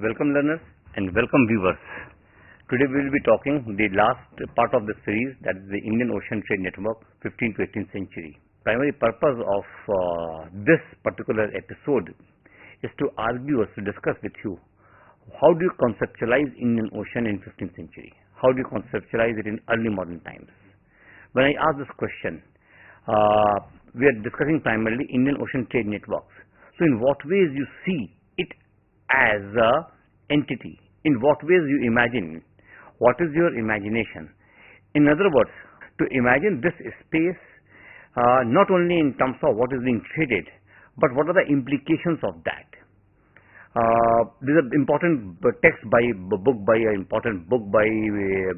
Welcome learners and welcome viewers. Today we will be talking the last part of the series, that is the Indian Ocean Trade Network 15th to 18th century. Primary purpose of this particular episode is to argue or to discuss with you how do you conceptualize Indian Ocean in 15th century? How do you conceptualize it in early modern times? When I ask this question, we are discussing primarily Indian Ocean Trade Networks. So in what ways you see it as a entity? In what ways you imagine? What is your imagination? In other words, to imagine this space not only in terms of what is being traded, but what are the implications of that? There is an important text by important book by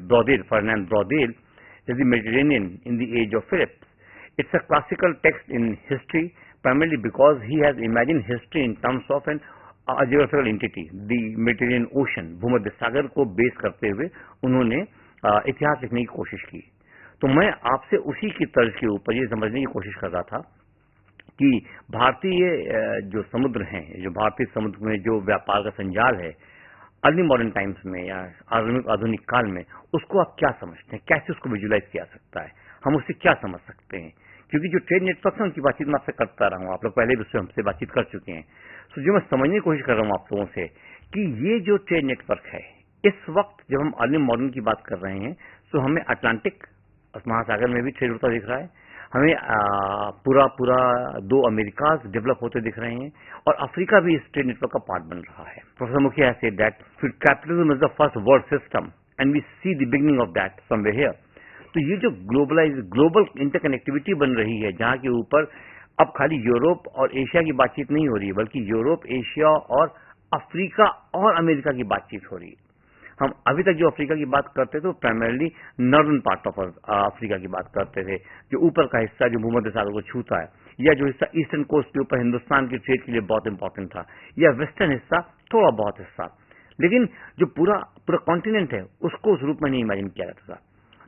Braudel, Ferdinand Braudel, is the Mediterranean in the Age of Phillips. It's a classical text in history, primarily because he has imagined history in terms of an geographical entity, the Mediterranean Ocean, भूमध्य सागर को base करते हुए उन्होंने इतिहास लिखने की कोशिश की. तो मैं आपसे उसी की तर्ज के ऊपर ये समझने की कोशिश कर रहा था कि भारतीय जो समुद्र हैं, जो भारतीय समुद्र में जो व्यापार का संजाल है अर्ली मॉडर्न टाइम्स में या आधुनिक काल में, उसको आप क्या समझते हैं? कैसे उसको विजुलाइज किया सकता है? हम उससे क्या समझ सकते हैं? क्योंकि जो ट्रेड नेटवर्क है उनकी बातचीत मैं आपसे करता रहा हूँ, आप लोग पहले भी उससे हमसे बातचीत कर चुके हैं. तो जो मैं समझने की कोशिश कर रहा हूँ आप लोगों से कि ये जो ट्रेड नेटवर्क है, इस वक्त जब हम अर्ली मॉडर्न की बात कर रहे हैं तो हमें अटलांटिक महासागर में भी ट्रेड होता दिख रहा है, हमें पूरा दो अमेरिकाज डेवलप होते दिख रहे हैं और अफ्रीका भी इस ट्रेड नेटवर्क का पार्ट बन रहा है. Professor Mukhia has said that capitalism is the first world system and we see the beginning of that somewhere here. तो ये जो ग्लोबल इंटरकनेक्टिविटी बन रही है, जहां के ऊपर अब खाली यूरोप और एशिया की बातचीत नहीं हो रही है, बल्कि यूरोप, एशिया और अफ्रीका और अमेरिका की बातचीत हो रही है. हम अभी तक जो अफ्रीका की बात करते थे वो primarily northern part of Africa की बात करते थे, जो ऊपर का हिस्सा जो भूमध्य सागर को छूता है, या जो हिस्सा ईस्टर्न कोस्ट के ऊपर हिंदुस्तान की ट्रेड के लिए बहुत इंपॉर्टेंट था, या वेस्टर्न हिस्सा थोड़ा बहुत हिस्सा. लेकिन जो पूरा कॉन्टिनेंट है उसको उस रूप में नहीं इमेजिन किया जाता था.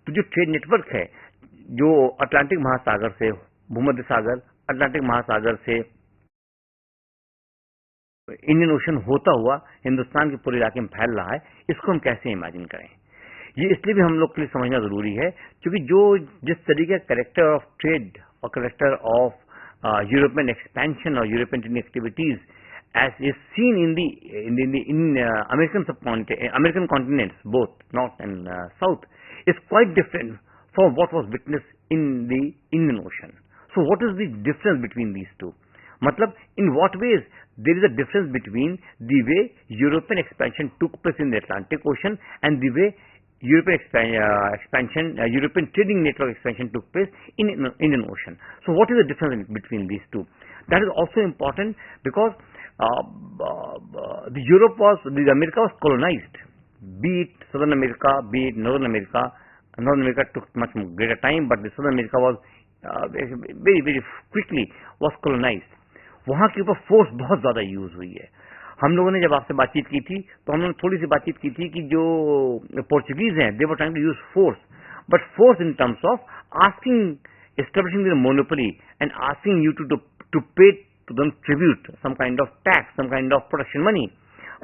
तो जो ट्रेड नेटवर्क है, जो अटलांटिक महासागर से भूमध्य सागर, अटलांटिक महासागर से इंडियन ओशन होता हुआ हिंदुस्तान के पूरे इलाके में फैल रहा है, इसको हम कैसे इमेजिन करें? ये इसलिए भी हम लोग के लिए समझना जरूरी है क्योंकि जिस तरीके का कैरेक्टर ऑफ ट्रेड और कैरेक्टर ऑफ यूरोपियन एक्सपेंशन और European activities as is seen in American continents, both north and south, is quite different from what was witnessed in the Indian Ocean. So what is the difference between these two? Matlab, in what ways there is a difference between the way European expansion took place in the Atlantic Ocean and the way European trading network expansion took place in Indian Ocean. So what is the difference between these two? That is also important because the America was colonized, be it Southern America, be it Northern America. Northern America took much greater time, but the Southern America was very quickly was colonized. वहां के ऊपर force बहुत ज्यादा use हुई है. हम लोगों ने जब आपसे बातचीत की थी तो हमने थोड़ी सी बातचीत की थी कि जो पोर्चुगीज हैं, they were trying to use force, but force in terms of establishing their monopoly and asking you to pay to them tribute, some kind of tax, some kind of production money.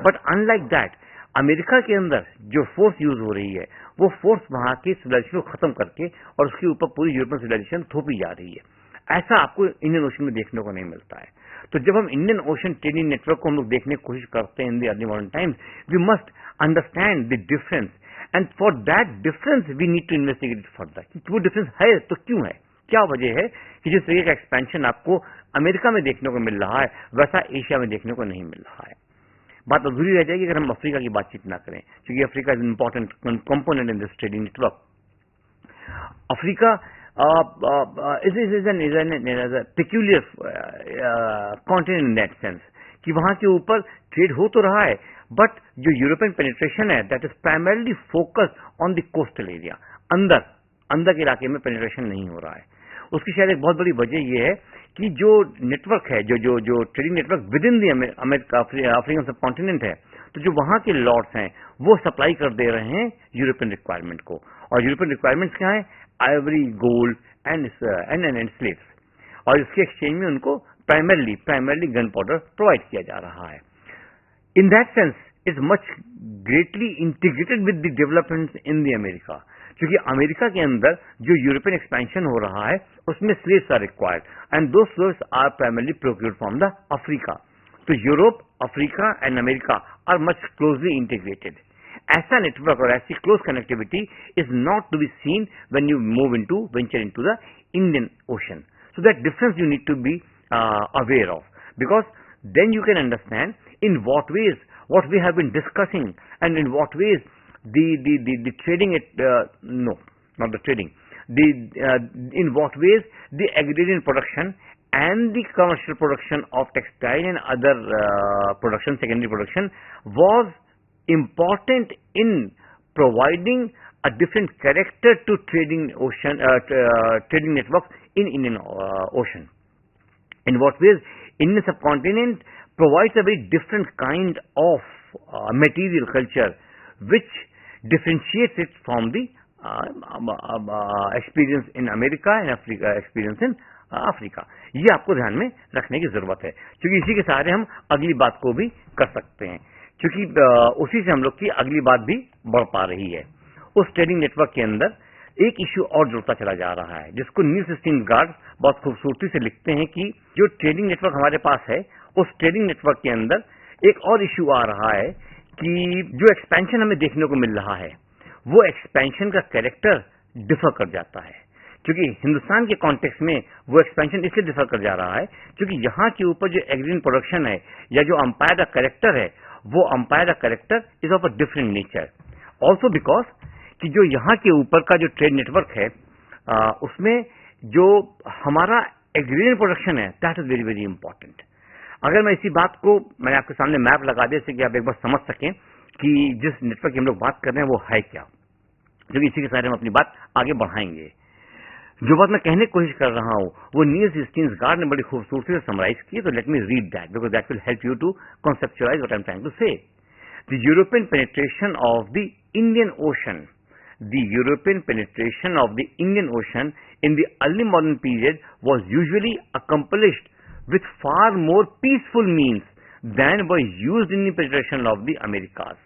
But unlike that, America के अंदर जो force use हो रही है वो force वहां के civilisation को खत्म करके और उसके ऊपर पूरी यूरोपियन सिविलाइजेशन थोपी जा रही है. ऐसा आपको इंडियन ओशन में देखने को नहीं मिलता है. तो जब हम इंडियन ओशन ट्रेडिंग नेटवर्क को हम लोग देखने की कोशिश करते हैं in the early modern times, we must understand the difference and for that difference we need to investigate it further. वो डिफरेंस है तो क्यों है, क्या वजह है कि जिस तरीके का एक्सपेंशन आपको अमेरिका में देखने को मिल रहा है वैसा एशिया में देखने को नहीं मिल रहा है. बात अधूरी रह जाएगी अगर हम अफ्रीका की बातचीत ना करें, क्योंकि Africa is important component in this trading network. Africa is a peculiar continent in that sense कि वहां के ऊपर ट्रेड हो तो रहा है, बट जो यूरोपियन पेनिट्रेशन है that is primarily focused on the coastal area. अंदर के इलाके में पेनिट्रेशन नहीं हो रहा है. उसकी शायद एक बहुत बड़ी वजह यह है कि जो नेटवर्क है, जो trading network with in the America African सब कॉन्टिनेंट है, तो जो वहां के लॉर्ड्स हैं वो सप्लाई कर दे रहे हैं यूरोपियन रिक्वायरमेंट को. और यूरोपियन रिक्वायरमेंट्स क्या है? Ivory, gold and slaves. और इसके एक्सचेंज में उनको प्राइमरली गन पाउडर प्रोवाइड किया जा रहा है. In that sense is much greatly integrated with the developments in the America. क्योंकि अमेरिका के अंदर जो यूरोपियन एक्सपेंशन हो रहा है उसमें slaves are required and those slaves are primarily procured from the Africa. तो Europe, Africa and America are much closely integrated. ऐसा नेटवर्क और ऐसी close connectivity is not to be seen when you venture into the Indian Ocean. So that difference you need to be aware of, because then you can understand in what ways what we have been discussing and in what ways the trading no, not the trading, in what ways the agrarian production and the commercial production of textile and other production, secondary production, was important in providing a different character to trading networks in Indian Ocean. In what ways Indian subcontinent provides a very different kind of material culture which differentiates it from the experience in America and Africa, experience in Africa. ये आपको ध्यान में रखने की जरूरत है, क्योंकि इसी के सहारे हम अगली बात को भी कर सकते हैं, क्योंकि उसी से हम लोग की अगली बात भी बढ़ पा रही है. उस ट्रेडिंग नेटवर्क के अंदर एक इश्यू और जुड़ता चला जा रहा है, जिसको नील्स स्टीनगार्ड बहुत खूबसूरती से लिखते हैं कि जो ट्रेडिंग नेटवर्क हमारे पास है, उस ट्रेडिंग नेटवर्क के अंदर एक और इश्यू आ रहा है कि जो एक्सपेंशन हमें देखने को मिल रहा है वो एक्सपेंशन का कैरेक्टर डिफर कर जाता है. क्योंकि हिंदुस्तान के कॉन्टेक्स्ट में वो एक्सपेंशन इसलिए डिफर कर जा रहा है क्योंकि यहाँ के ऊपर जो एग्रीन प्रोडक्शन है या जो अंपायर का कैरेक्टर है, वो अंपायर का character is of a different nature. Also because कि जो यहाँ के ऊपर का जो ट्रेड नेटवर्क है उसमें जो हमारा एग्रीरियन प्रोडक्शन है that is very very important. अगर मैं इसी बात को मैंने आपके सामने मैप लगा दिया कि आप एक बार समझ सकें कि जिस नेटवर्क की हम लोग बात कर रहे हैं वो है क्या, क्योंकि इसी के सारे हम अपनी बात आगे बढ़ाएंगे. जो बात मैं कहने की कोशिश कर रहा हूं वो नील्स स्टीनगार्ड ने बड़ी खूबसूरती से समराइज की, तो let me read that because that will help you to conceptualise what I am trying to say. The European penetration of the Indian Ocean, the European penetration of the Indian Ocean in the early modern period was usually accomplished with far more peaceful means than were used in the penetration of the Americas.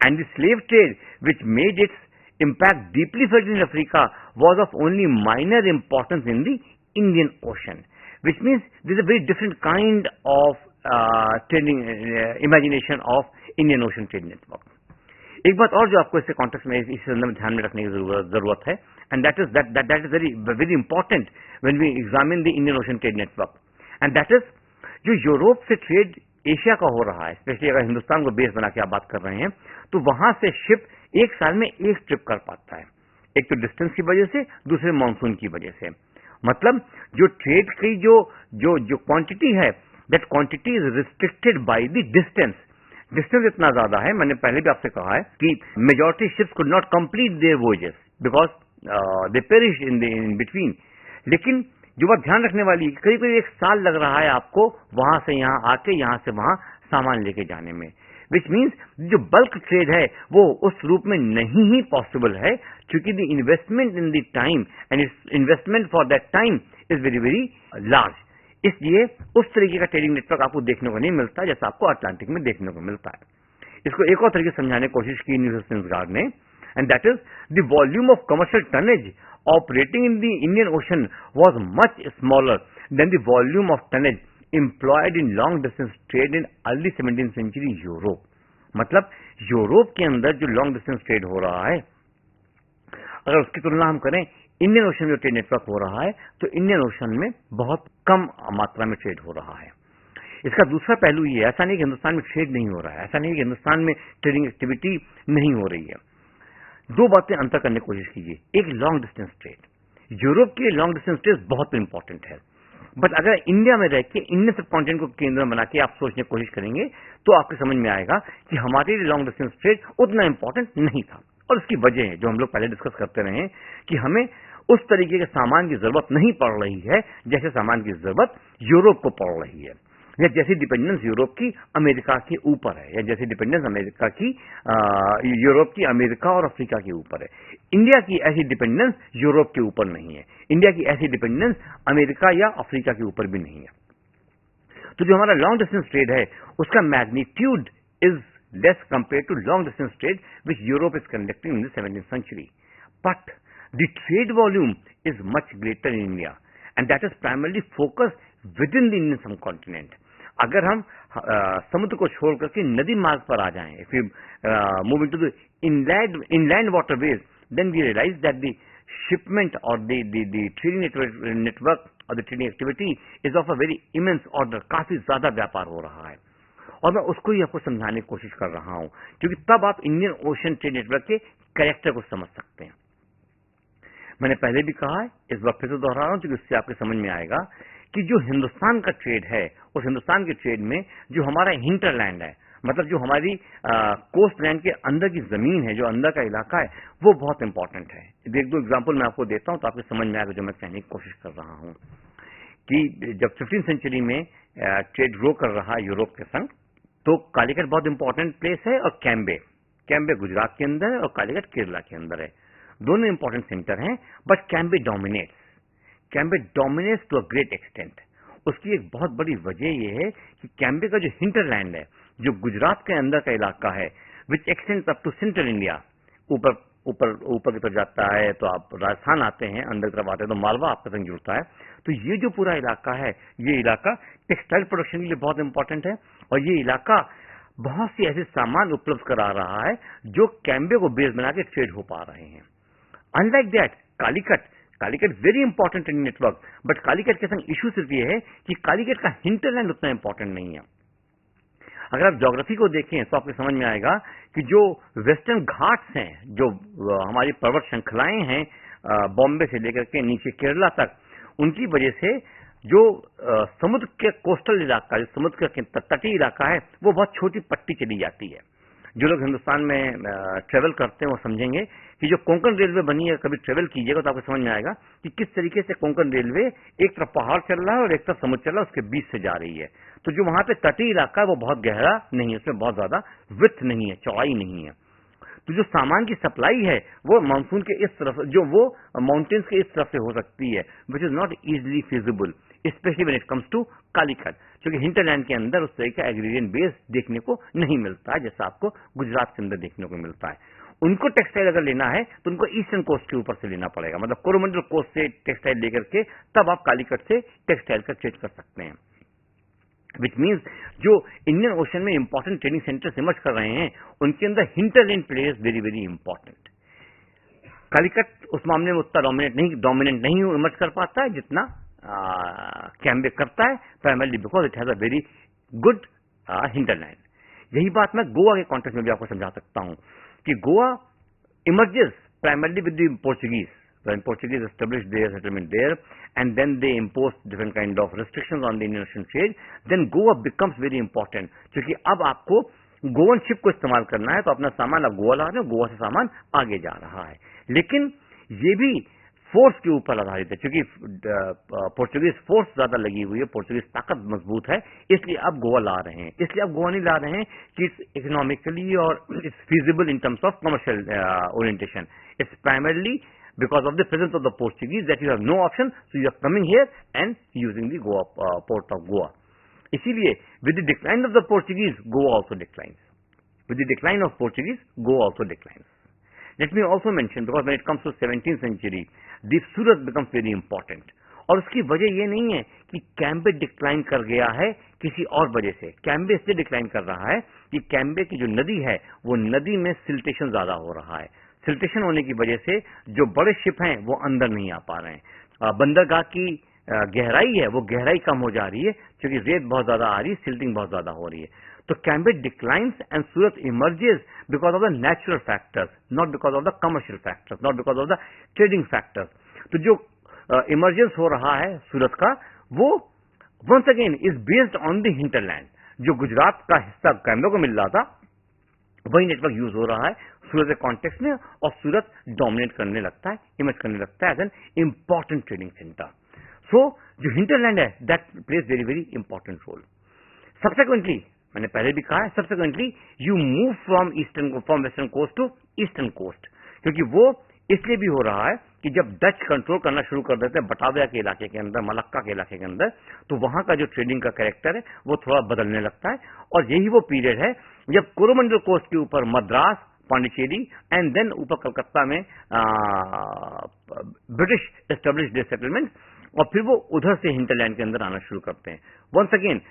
And the slave trade, which made its impact deeply felt in Africa, was of only minor importance in the Indian Ocean. Which means there is a very different kind of trading imagination of Indian Ocean trade network. एक बात और जो आपको इससे context में इस संदर्भ में ध्यान में रखने की जरूरत है, and that is very important when we examine the Indian Ocean trade network, and that is जो यूरोप से ट्रेड एशिया का हो रहा है, स्पेशली अगर हिंदुस्तान को बेस बना के आप बात कर रहे हैं, तो वहां से शिप एक साल में एक ट्रिप कर पाता है. एक तो डिस्टेंस की वजह से, दूसरे मानसून की वजह से. मतलब जो ट्रेड की जो क्वांटिटी है, that quantity is restricted by the distance. Distance इतना ज्यादा है, मैंने पहले भी आपसे कहा है कि majority ships could not complete their voyages because they perish in between. लेकिन जो बात ध्यान रखने वाली, करीब करीब एक साल लग रहा है आपको वहां से यहां आके यहां से वहां सामान लेके जाने में, विच मीन्स जो बल्क ट्रेड है वो उस रूप में नहीं ही पॉसिबल है, क्योंकि the investment in the time and it's investment for that time is very very large. इसलिए उस तरीके का ट्रेडिंग नेटवर्क आपको देखने को नहीं मिलता जैसा आपको अटलांटिक में देखने को मिलता है. इसको एक और तरीके से समझाने की कोशिश की नील्स स्टीनगार्ड ने, and that is the volume of commercial tonnage operating in the Indian Ocean was much smaller than the volume of tonnage employed in long distance trade in early 17th century Europe. मतलब Europe के अंदर जो long distance trade हो रहा है, अगर उसकी तुलना हम करें इंडियन ओशन में जो ट्रेड नेटवर्क हो रहा है, तो इंडियन ओशन में बहुत कम मात्रा में ट्रेड हो रहा है. इसका दूसरा पहलू ये, ऐसा नहीं कि हिंदुस्तान में ट्रेड नहीं हो रहा है, ऐसा नहीं कि हिंदुस्तान में ट्रेडिंग एक्टिविटी नहीं हो रही है. दो बातें अंतर करने की कोशिश कीजिए. एक लॉन्ग डिस्टेंस ट्रेड, यूरोप के लॉन्ग डिस्टेंस ट्रेड बहुत इंपॉर्टेंट है, बट अगर इंडिया में रह के इंडियन सब कॉन्टिनेंट को केंद्र बना के आप सोचने की कोशिश करेंगे तो आपको समझ में आएगा कि हमारे लिए लॉन्ग डिस्टेंस ट्रेड उतना इंपॉर्टेंट नहीं था. और उसकी वजह है जो हम लोग पहले डिस्कस करते रहे हैं कि हमें उस तरीके के सामान की जरूरत नहीं पड़ रही है जैसे सामान की जरूरत यूरोप को पड़ रही है, या जैसी डिपेंडेंस यूरोप की अमेरिका के ऊपर है, या जैसी डिपेंडेंस अमेरिका की यूरोप की अमेरिका और अफ्रीका के ऊपर है. इंडिया की ऐसी डिपेंडेंस यूरोप के ऊपर नहीं है, इंडिया की ऐसी डिपेंडेंस अमेरिका या अफ्रीका के ऊपर भी नहीं है. तो जो हमारा लॉन्ग डिस्टेंस ट्रेड है उसका magnitude is less compared to long distance trade which Europe is conducting in the 17th century. But the trade volume is much greater in India and that is primarily focused within the Indian subcontinent. अगर हम समुद्र को छोड़ करके नदी मार्ग पर आ जाएं, if we move into the inland waterways, then we realize that the shipment or the trading network or the trading activity is of a very immense order. काफी ज्यादा व्यापार हो रहा है और मैं उसको ही आपको समझाने की कोशिश कर रहा हूं, क्योंकि तब आप इंडियन ओशन ट्रेड नेटवर्क के कैरेक्टर को समझ सकते हैं. मैंने पहले भी कहा है, इस बार फिर से दोहरा रहा हूं क्योंकि उससे आपके समझ में आएगा कि जो हिंदुस्तान का ट्रेड है, उस हिंदुस्तान के ट्रेड में जो हमारा हिंटरलैंड है, मतलब जो हमारी कोस्ट लैंड के अंदर की जमीन है, जो अंदर का इलाका है, वो बहुत इंपॉर्टेंट है. एक दो एग्जांपल मैं आपको देता हूं तो आपको समझ में आएगा जो मैं कहने की कोशिश कर रहा हूं. कि जब 15th सेंचुरी में ट्रेड ग्रो कर रहा है यूरोप के संग, तो कालीकट बहुत इंपॉर्टेंट प्लेस है और कैम्बे गुजरात के अंदर है और कालीकट केरला के अंदर है. दोनों इंपॉर्टेंट सेंटर हैं, but Cambay dominates to a great extent. उसकी एक बहुत बड़ी वजह यह है कि कैम्बे का जो हिंटरलैंड है, जो गुजरात के अंदर का इलाका है, which extends up to central India, ऊपर की तरफ जाता है तो आप राजस्थान आते हैं, अंदर की तरफ आते हैं तो मालवा आपका संग जुड़ता है. तो ये जो पूरा इलाका है, ये इलाका टेक्सटाइल प्रोडक्शन के लिए बहुत इंपॉर्टेंट है और ये इलाका बहुत सी ऐसे सामान उपलब्ध करा रहा है जो कैम्बे को बेस बना के ट्रेड हो पा रहे हैं. Unlike that Calicut very important in network, but Calicut के संग इशू सिर्फ ये है कि कालीकट का हिंटरलैंड उतना इंपॉर्टेंट नहीं है. अगर आप ज्योग्राफी को देखें तो आपको समझ में आएगा कि जो वेस्टर्न घाट्स हैं, जो हमारी पर्वत श्रृंखलाएं हैं बॉम्बे से लेकर के नीचे केरला तक, उनकी वजह से जो समुद्र के कोस्टल इलाका, जो समुद्र का तटीय इलाका है, वो बहुत छोटी पट्टी चली जाती है. जो लोग हिंदुस्तान में ट्रेवल करते हैं वो समझेंगे कि जो कोंकण रेलवे बनी है, कभी ट्रेवल कीजिएगा तो आपको समझ में आएगा कि किस तरीके से कोंकण रेलवे एक तरफ पहाड़ चल रहा है और एक तरफ समुद्र चल रहा है, उसके बीच से जा रही है. तो जो वहां पे तटीय इलाका है वो बहुत गहरा नहीं है, उसमें बहुत ज्यादा विड्थ नहीं है, चौड़ाई नहीं है. तो जो सामान की सप्लाई है वो मानसून के इस तरफ, जो वो माउंटेन्स के इस तरफ से हो सकती है, which is not easily feasible, specially when it comes to Calicut, क्योंकि हिंटरलैंड के अंदर उस तरह का एग्रीरियन बेस देखने को नहीं मिलता है जैसा आपको गुजरात के अंदर देखने को मिलता है. उनको टेक्सटाइल अगर लेना है तो उनको ईस्टर्न कोस्ट के ऊपर से लेना पड़ेगा, मतलब कोरोमंडल कोस्ट से टेक्सटाइल लेकर के तब आप कालीकट से टेक्सटाइल का ट्रेड कर सकते हैं. विच मीन्स जो इंडियन ओशन में इंपॉर्टेंट ट्रेडिंग सेंटर्स इमर्ज कर रहे हैं, उनके अंदर hinterland players very very important. Calicut उस मामले में उतना डोमिनेंट नहीं इमर्ज कर पाता है जितना कैम्बे करता है, primarily because it has a very good hinterland. यही बात मैं गोवा के कॉन्टेक्स्ट में भी आपको समझा सकता हूं कि Goa emerges primarily with the Portuguese. When Portuguese established their settlement there and then they imposed different kind of restrictions on the Indian Ocean trade, then Goa becomes very important. क्योंकि अब आपको गोवन शिप को इस्तेमाल करना है तो अपना सामान आप गोवा ला रहे हो, गोवा से सामान आगे जा रहा है. लेकिन ये भी फोर्स के ऊपर आधारित है, क्योंकि पोर्चुगीज फोर्स ज्यादा लगी हुई है, पोर्चुगीज ताकत मजबूत है, इसलिए आप गोवा ला रहे हैं. इसलिए आप गोवा नहीं ला रहे हैं कि इट्स इकोनॉमिकली और it's feasible in terms of commercial orientation. It's primarily because of the presence of the Portuguese that you have no option, so you are coming here and using the Goa port of Goa. इसीलिए with the decline of the Portuguese, Goa also declines. With the decline of Portuguese, Goa also declines. Let me also mention, because when it comes to 17th century, the Surat becomes very important. और उसकी वजह ये नहीं है कि Cambay decline कर गया है किसी और वजह से. कैम्बे इसलिए डिक्लाइन कर रहा है कि कैम्बे की जो नदी है वो नदी में सिल्टेशन ज्यादा हो रहा है. सिल्टेशन होने की वजह से जो बड़े शिप हैं वो अंदर नहीं आ पा रहे हैं. बंदरगाह की गहराई है वो गहराई कम हो जा रही है क्योंकि रेत बहुत ज्यादा आ रही है, सिल्टिंग बहुत ज्यादा हो रही है. तो Cambay declines and Surat emerges because of the natural factors, not because of the commercial factors, not because of the trading factors. तो जो इमर्जेंस हो रहा है सूरत का, वो once again is based on the hinterland. जो गुजरात का हिस्सा कैम्बे को मिल रहा था वही नेटवर्क यूज हो रहा है सूरत के कॉन्टेक्स्ट में, और सूरत डोमिनेट करने लगता है, इमर्ज करने लगता है as an important trading centre. So जो हिंटरलैंड है that plays very very important role. Subsequently, मैंने पहले भी कहा है, subsequently you move from western coast to eastern coast, क्योंकि वो इसलिए भी हो रहा है कि जब डच कंट्रोल करना शुरू कर देते हैं बटाविया के इलाके के अंदर, मलक्का के इलाके के अंदर, तो वहां का जो ट्रेडिंग का कैरेक्टर है वो थोड़ा बदलने लगता है। और यही वो पीरियड है जब कोरोमंडल कोस्ट के ऊपर मद्रास, पांडिचेरी एंड देन ऊपर कलकत्ता में ब्रिटिश एस्टेब्लिश्ड सेटलमेंट, और फिर वो उधर से हिंटरलैंड के अंदर आना शुरू करते हैं। Once again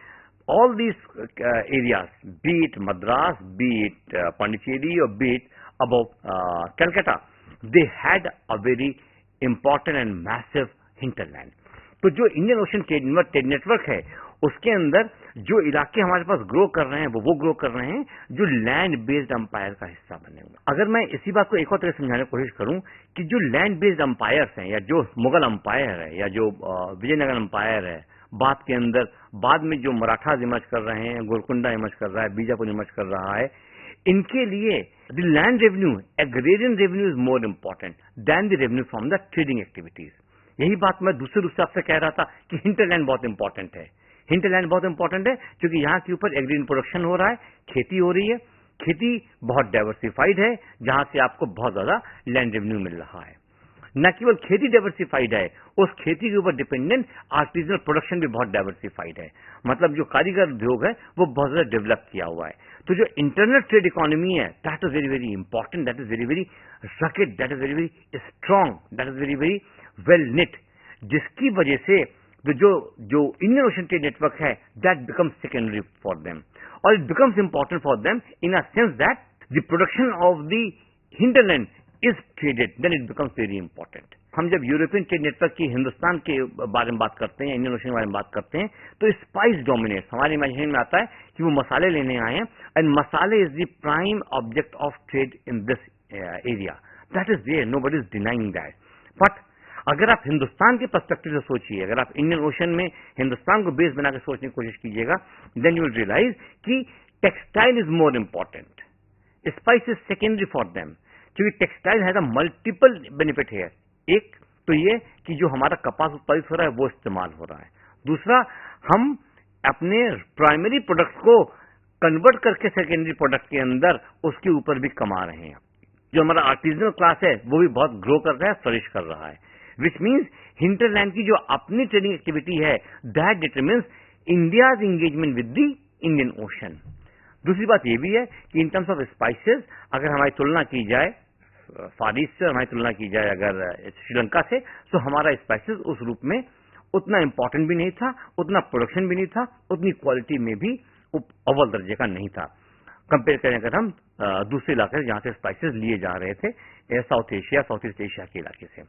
all these areas, be it Madras, be it Pondicherry, or be it above Calcutta, they had a very important and massive hinterland. तो जो इंडियन ओशन ट्रेड नेटवर्क है उसके अंदर जो इलाके हमारे पास ग्रो कर रहे हैं वो ग्रो कर रहे हैं जो लैंड बेस्ड अंपायर का हिस्सा बने हुए। अगर मैं इसी बात को एक और तरह समझाने की कोशिश करूं कि जो लैंड बेस्ड अंपायर्स हैं, या जो मुगल अंपायर है, या जो विजयनगर अंपायर है, बाद में जो मराठाज इमर्ज कर रहे हैं, गोलकुंडा इमर्ज कर रहा है, बीजापुर इमर्ज कर रहा है, इनके लिए the land revenue, agrarian revenue is more important than the revenue from the trading activities. यही बात मैं दूसरे रूप से आपसे कह रहा था कि हिंटरलैंड बहुत इंपॉर्टेंट है। हिंटरलैंड बहुत इंपॉर्टेंट है क्योंकि यहाँ के ऊपर एग्रीन प्रोडक्शन हो रहा है, खेती हो रही है, खेती बहुत डाइवर्सिफाइड है, जहां से आपको बहुत ज्यादा लैंड रेवेन्यू मिल रहा है। न केवल खेती डाइवर्सिफाइड है, उस खेती के ऊपर डिपेंडेंट आर्टिजनल प्रोडक्शन भी बहुत डाइवर्सिफाइड है। मतलब जो कारीगर उद्योग है वो बहुत ज्यादा डेवलप किया हुआ है। तो जो इंटरनल ट्रेड इकोनॉमी है, that is very very important, that is very very racket, that is very very strong, that is very very well knit, जिसकी वजह से जो इंडियन ओशन ट्रेड नेटवर्क है that becomes secondary for them, और it becomes important for them in a sense that the production of the hinterland is traded, then it becomes very important. हम जब European trade network की हिंदुस्तान के बारे में बात करते हैं, इंडियन ओशन के बारे में बात करते हैं, तो स्पाइस डोमिनेट्स हमारे इमेजिनेशन में आता है कि वो मसाले लेने आए हैं, एंड मसाले is the prime object of trade in this area. That is there, nobody is denying that. But अगर आप हिंदुस्तान के पर्सपेक्टिव से सोचिए, अगर आप इंडियन ओशन में हिंदुस्तान को बेस बना के सोचने की कोशिश कीजिएगा, देन यू विल रियलाइज कि textile is more important, spice is secondary for them, क्योंकि textile has a multiple benefit है। एक तो ये कि जो हमारा कपास उत्पादित हो रहा है वो इस्तेमाल हो रहा है, दूसरा हम अपने प्राइमरी प्रोडक्ट्स को कन्वर्ट करके सेकेंडरी प्रोडक्ट के अंदर उसके ऊपर भी कमा रहे हैं। जो हमारा आर्टिजनल क्लास है वो भी बहुत ग्रो कर रहा है, फ्लरिश कर रहा है, विच मीन्स हिंटरलैंड की जो अपनी ट्रेडिंग एक्टिविटी है that determines India's engagement with the Indian ocean. दूसरी बात यह भी है कि इन टर्म्स ऑफ स्पाइसेस अगर हमारी तुलना की जाए फार ईस्ट से, हमारी तुलना की जाए अगर श्रीलंका से, तो हमारा स्पाइसेस उस रूप में उतना इंपॉर्टेंट भी नहीं था, उतना प्रोडक्शन भी नहीं था, उतनी क्वालिटी में भी अव्वल दर्जे का नहीं था कंपेयर करें अगर हम दूसरे इलाके से जहां से स्पाइसेस लिए जा रहे थे, south Asia, south east Asia के इलाके से।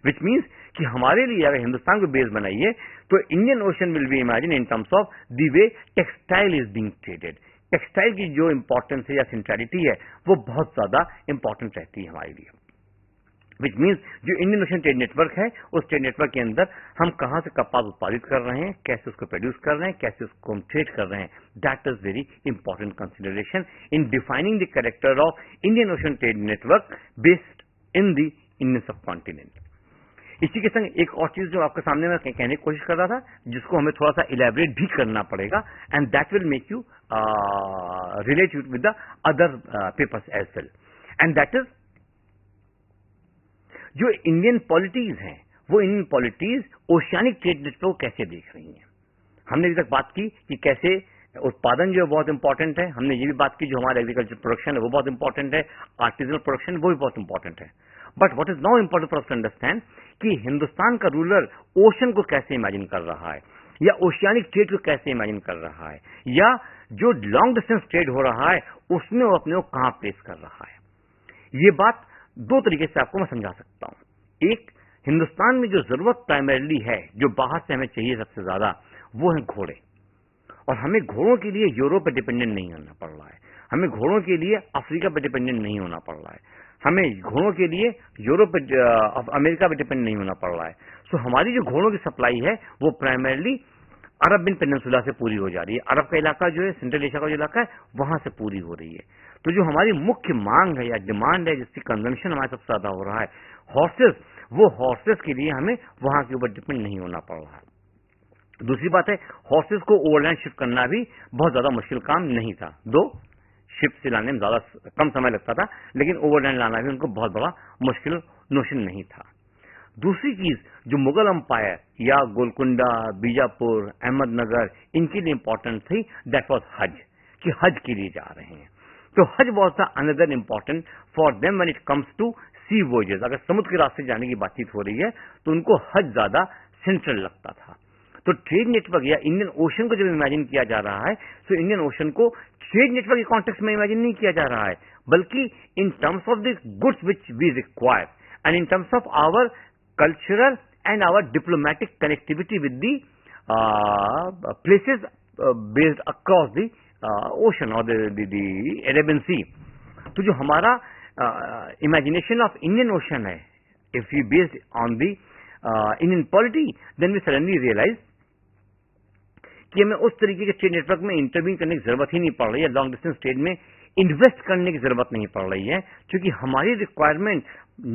विच मीन्स कि हमारे लिए अगर हिंदुस्तान को बेस बनाइए तो Indian ocean will be imagine in terms of the way textile is being traded. Textile की जो इंपॉर्टेंस है या सेंट्रलिटी है वो बहुत ज्यादा इंपॉर्टेंट रहती है हमारे लिए। विच मीन्स जो इंडियन ओशन ट्रेड नेटवर्क है उस ट्रेड नेटवर्क के अंदर हम कहां से कपास उत्पादित कर रहे हैं, कैसे उसको प्रोड्यूस कर रहे हैं, कैसे उसको हम ट्रेड कर रहे हैं, that is very important consideration in defining the character of Indian Ocean trade network based in the Indian सब कॉन्टिनेंट। इसी के संग एक और चीज जो आपके सामने मैं कहने की कोशिश कर रहा था, जिसको हमें थोड़ा सा इलेबरेट भी करना पड़ेगा, and that will make you relate with the other papers as well, and that is जो इंडियन पॉलिटीज हैं वो Indian polities oceanic trade network को कैसे देख रही हैं। हमने अभी तक बात की कि कैसे उत्पादन जो है बहुत इंपॉर्टेंट है, हमने ये भी बात की जो हमारा एग्रीकल्चर प्रोडक्शन है वो बहुत इंपॉर्टेंट है, आर्टिजनल प्रोडक्शन वो भी बहुत इंपॉर्टेंट है। But what is now important for us to understand कि हिंदुस्तान का रूलर ओशन को कैसे इमेजिन कर रहा है, या ओशियानिक ट्रेड को कैसे इमेजिन कर रहा है, या जो लॉन्ग डिस्टेंस ट्रेड हो रहा है उसमें वो अपने को कहां प्लेस कर रहा है। ये बात दो तरीके से आपको मैं समझा सकता हूं। एक, हिंदुस्तान में जो जरूरत प्राइमरीली है, जो बाहर से हमें चाहिए सबसे ज्यादा, वो है घोड़े, और हमें घोड़ों के लिए यूरोप पर डिपेंडेंट नहीं होना पड़ रहा है, हमें घोड़ों के लिए अफ्रीका पर डिपेंडेंट नहीं होना पड़ रहा है, हमें घोड़ों के लिए यूरोप अमेरिका पर डिपेंड नहीं होना पड़ रहा है। सो हमारी जो घोड़ों की सप्लाई है वो प्राइमरीली अरबियन पेनिनसुला से पूरी हो जा रही है। अरब का इलाका जो है, सेंट्रल एशिया का जो इलाका है, वहां से पूरी हो रही है। तो जो हमारी मुख्य मांग है या डिमांड है, जिसकी कंजम्पशन हमारे सबसे ज्यादा हो रहा है, हॉर्सेस, वो हॉर्सेस के लिए हमें वहां के ऊपर डिपेंड नहीं होना पड़ रहा है। दूसरी बात है, हॉर्सेस को ओवरलैंड शिफ्ट करना भी बहुत ज्यादा मुश्किल काम नहीं था। दो, शिप से लाने में ज्यादा कम समय लगता था, लेकिन ओवरलैंड लाना भी उनको बहुत बड़ा मुश्किल नोशन नहीं था। दूसरी चीज जो मुगल अंपायर या गोलकुंडा, बीजापुर, अहमदनगर इनके लिए इंपॉर्टेंट थी, दैट वाज हज, कि हज के लिए जा रहे हैं। तो Hajj was the another important for them when it comes to sea voyages. अगर समुद्र के रास्ते जाने की बातचीत हो रही है तो उनको हज ज्यादा सेंट्रल लगता था। तो ट्रेड नेटवर्क या इंडियन ओशन को जब इमेजिन किया जा रहा है तो इंडियन ओशन को ट्रेड नेटवर्क के कॉन्टेक्स्ट में इमेजिन नहीं किया जा रहा है, बल्कि in terms of the goods which we require and in terms of our cultural and our diplomatic connectivity with the places based across the ocean और द अरेबियन सी। तो जो हमारा इमेजिनेशन ऑफ इंडियन ओशन है, if you based on the Indian polity, then we suddenly realise कि हमें उस तरीके के ट्रेड नेटवर्क में इंटरवीन करने की जरूरत ही नहीं पड़ रही है, लॉन्ग डिस्टेंस ट्रेड में इन्वेस्ट करने की जरूरत नहीं पड़ रही है, क्योंकि हमारी रिक्वायरमेंट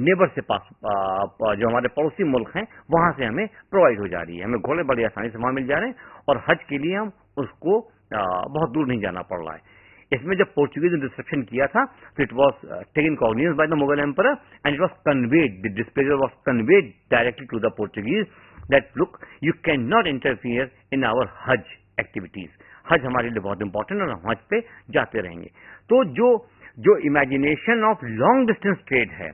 नेबर से पास जो हमारे पड़ोसी मुल्क हैं वहां से हमें प्रोवाइड हो जा रही है। हमें घोड़े बड़ी आसानी से वहां मिल जा रहे हैं और हज के लिए हम उसको बहुत दूर नहीं जाना पड़ रहा है। इसमें जब पोर्चुगीज ने डिस्ट्रक्शन किया था तो it was taken cognizance by the Mughal emperor and it was conveyed, the displeasure was conveyed directly to the Portuguese that look you can not interfere in our Hajj activities. Hajj हमारे लिए बहुत important और हम हज पे जाते रहेंगे। तो जो imagination of long distance trade है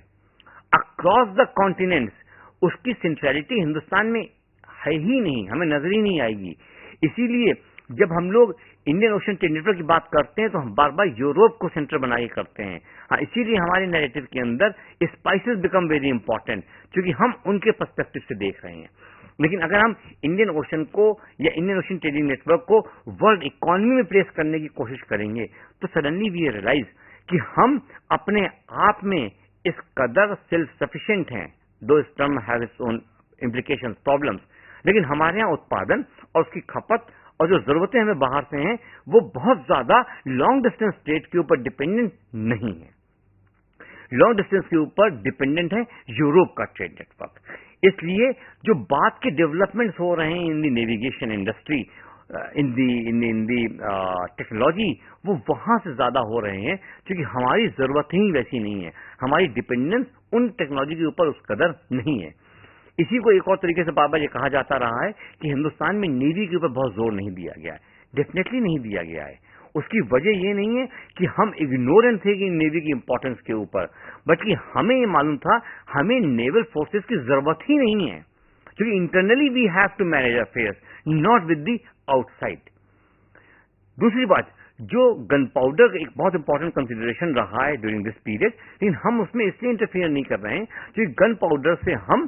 अक्रॉस द कॉन्टिनेंट्स, उसकी सेंट्रलिटी हिंदुस्तान में है ही नहीं, हमें नजर ही नहीं आएगी। इसीलिए जब हम लोग इंडियन ओशन ट्रेड नेटवर्क की बात करते हैं तो हम बार बार यूरोप को सेंटर बना के करते हैं। हाँ, इसीलिए हमारे नैरेटिव के अंदर स्पाइसेस बिकम वेरी इंपॉर्टेंट, क्योंकि हम उनके पर्सपेक्टिव से देख रहे हैं। लेकिन अगर हम इंडियन ओशन को या इंडियन ओशन ट्रेडिंग नेटवर्क को वर्ल्ड इकोनॉमी में प्लेस करने की कोशिश करेंगे तो सडनली वी रियलाइज कि हम अपने आप में इस कदर सेल्फ सफिशिएंट हैं, दो इस term have its own implications, problems, लेकिन हमारे यहाँ उत्पादन और उसकी खपत और जो जरूरतें हमें बाहर से हैं वो बहुत ज्यादा लॉन्ग डिस्टेंस ट्रेड के ऊपर डिपेंडेंट नहीं है। लॉन्ग डिस्टेंस के ऊपर डिपेंडेंट है यूरोप का ट्रेड नेटवर्क। इसलिए जो बात के डेवलपमेंट्स हो रहे हैं इन दी नेविगेशन इंडस्ट्री, इन दी टेक्नोलॉजी, वो वहां से ज्यादा हो रहे हैं, क्योंकि हमारी जरूरत ही वैसी नहीं है, हमारी डिपेंडेंस उन टेक्नोलॉजी के ऊपर उस कदर नहीं है। इसी को एक और तरीके से बार बार ये कहा जाता रहा है कि हिंदुस्तान में नेवी के ऊपर बहुत जोर नहीं दिया गया है। डेफिनेटली नहीं दिया गया है। उसकी वजह ये नहीं है कि हम इग्नोरेंट थे कि नेवी की इंपॉर्टेंस के ऊपर, बल्कि हमें ये मालूम था हमें नेवल फोर्सेस की जरूरत ही नहीं है, क्योंकि internally we have to manage affairs, not with the outside. दूसरी बात, जो गन पाउडर एक बहुत इंपॉर्टेंट कंसिडरेशन रहा है ड्यूरिंग दिस पीरियड, लेकिन हम उसमें इसलिए इंटरफियर नहीं कर रहे हैं क्योंकि गन पाउडर से हम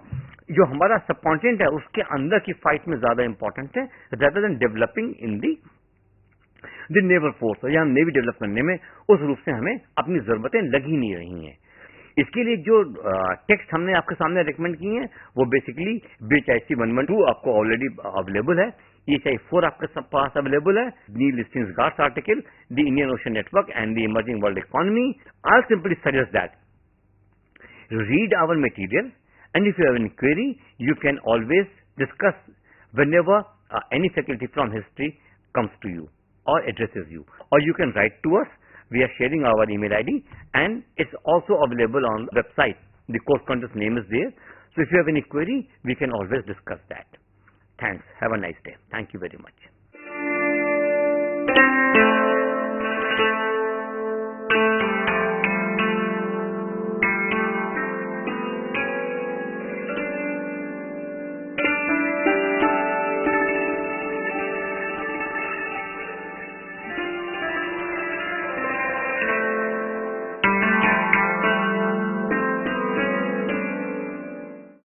जो हमारा सबकॉन्टिनेंट है उसके अंदर की फाइट में ज्यादा इंपॉर्टेंट है, rather than developing in the naval force, या हम नेवी डेवलप करने में उस रूप से हमें अपनी जरूरतें लग ही नहीं रही हैं। इसके लिए जो टेक्स्ट हमने आपके सामने रिकमेंड किए हैं वो बेसिकली BHIC 112 आपको ऑलरेडी अवेलेबल है, EHI 4 आपके पास अवेलेबल है, Neil listings article, the Indian Ocean network and the emerging world economy. I simply suggest that read our material, and if you have any query you can always discuss whenever any faculty from history comes to you or addresses you, or you can write to us. We are sharing our email ID and it's also available on the website. The course content name is there. So if you have any query, we can always discuss that. Thanks. Have a nice day. Thank you very much.